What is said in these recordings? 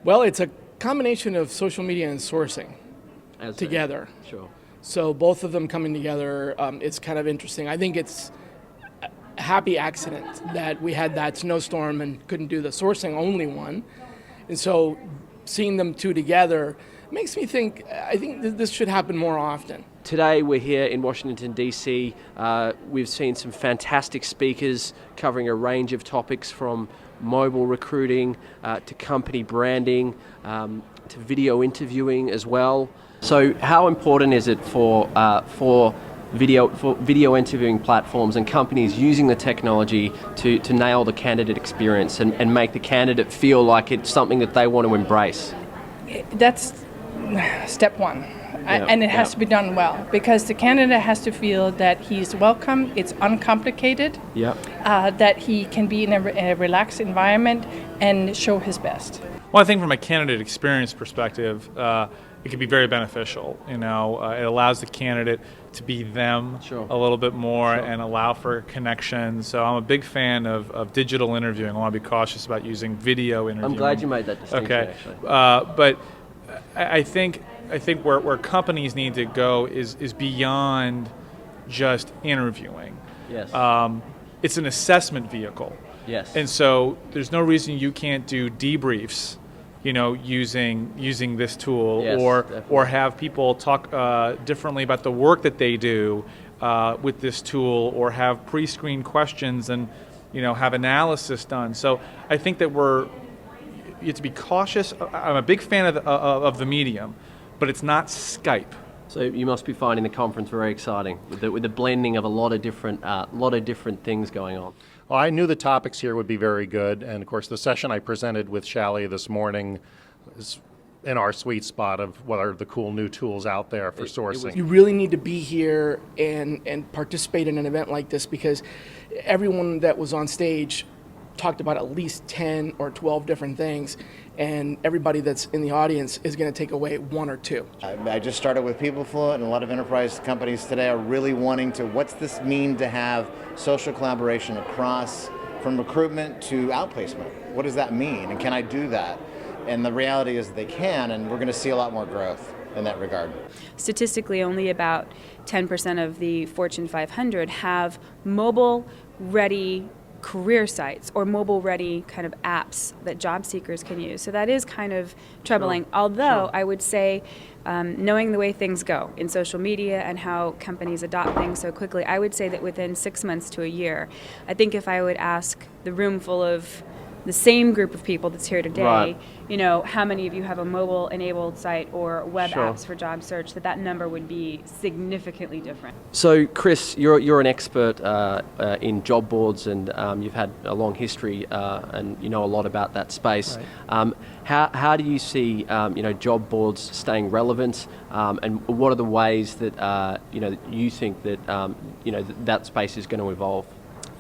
Well, it's a combination of social media and sourcing together. Sure. So both of them coming together, it's kind of interesting. I think it's a happy accident that we had that snowstorm and couldn't do the sourcing only one. And so seeing them two together makes me think, I think this should happen more often. Today we're here in Washington, D.C. We've seen some fantastic speakers covering a range of topics from mobile recruiting to company branding to video interviewing as well. So how important is it for video interviewing platforms and companies using the technology to nail the candidate experience and make the candidate feel like it's something that they want to embrace? That's step one. And it has to be done well, because the candidate has to feel that he's welcome, it's uncomplicated, that he can be in a relaxed environment and show his best. Well, I think from a candidate experience perspective, it can be very beneficial. It allows the candidate to be them a little bit more and allow for connections. So I'm a big fan of digital interviewing. I want to be cautious about using video interviewing. I'm glad you made that distinction, actually. But I think where companies need to go is beyond just interviewing. Yes. It's an assessment vehicle. Yes. And so there's no reason you can't do debriefs, using this tool, or have people talk differently about the work that they do with this tool, or have pre-screened questions and have analysis done. So I think that you have to be cautious. I'm a big fan of the medium, but it's not Skype. So you must be finding the conference very exciting with the blending of a lot of different things going on. Well, I knew the topics here would be very good, and of course the session I presented with Shally this morning is in our sweet spot of what are the cool new tools out there for sourcing. You really need to be here and participate in an event like this, because everyone that was on stage talked about at least 10 or 12 different things, and everybody that's in the audience is going to take away one or two. I just started with PeopleFluent, and a lot of enterprise companies today are really wanting to, what's this mean to have social collaboration across from recruitment to outplacement? What does that mean, and can I do that? And the reality is they can, and we're going to see a lot more growth in that regard. Statistically, only about 10% of the Fortune 500 have mobile-ready career sites or mobile-ready kind of apps that job seekers can use. So that is kind of troubling. Although I would say, knowing the way things go in social media and how companies adopt things so quickly, I would say that within 6 months to a year, I think if I would ask the room full of the same group of people that's here today, how many of you have a mobile-enabled site or web apps for job search, that number would be significantly different. So, Chris, you're an expert in job boards, and you've had a long history, and you know a lot about that space. Right. How do you see job boards staying relevant, and what are the ways that you think that that space is going to evolve?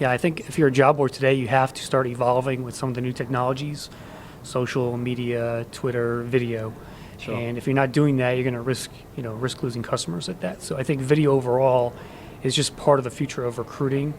Yeah, I think if you're a job board today, you have to start evolving with some of the new technologies, social media, Twitter, video. Sure. And if you're not doing that, you're going to risk losing customers at that. So I think video overall is just part of the future of recruiting,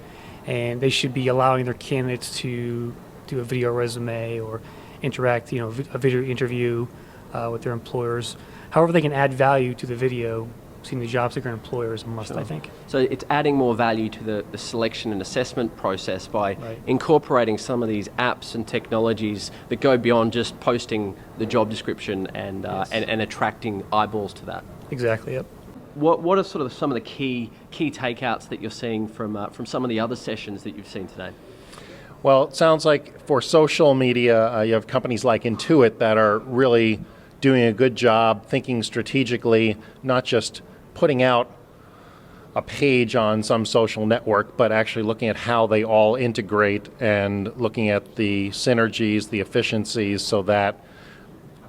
and they should be allowing their candidates to do a video resume or interact, a video interview with their employers. However they can add value to the video, seeing the job seeker employer is a must, I think. So it's adding more value to the selection and assessment process by incorporating some of these apps and technologies that go beyond just posting the job description and attracting eyeballs to that. Exactly, yep. What are sort of some of the key takeouts that you're seeing from some of the other sessions that you've seen today? Well, it sounds like for social media, you have companies like Intuit that are really doing a good job thinking strategically, not just putting out a page on some social network, but actually looking at how they all integrate and looking at the synergies, the efficiencies, so that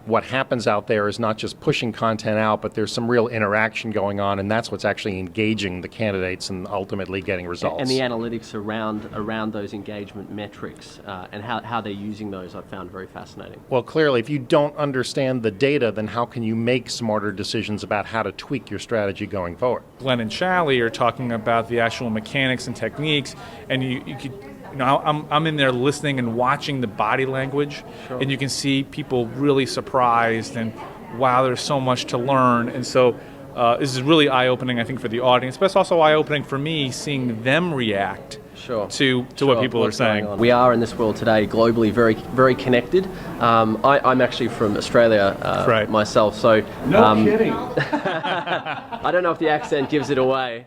what happens out there is not just pushing content out, but there's some real interaction going on, and that's what's actually engaging the candidates and ultimately getting results. And the analytics around those engagement metrics and how they're using those, I've found very fascinating. Well, clearly, if you don't understand the data, then how can you make smarter decisions about how to tweak your strategy going forward? Glenn and Shally are talking about the actual mechanics and techniques, and you could I'm in there listening and watching the body language, and you can see people really surprised and wow, there's so much to learn. And so this is really eye-opening, I think, for the audience, but it's also eye-opening for me seeing them react to what people are saying. We are in this world today globally very, very connected. I'm actually from Australia myself, so no kidding. I don't know if the accent gives it away.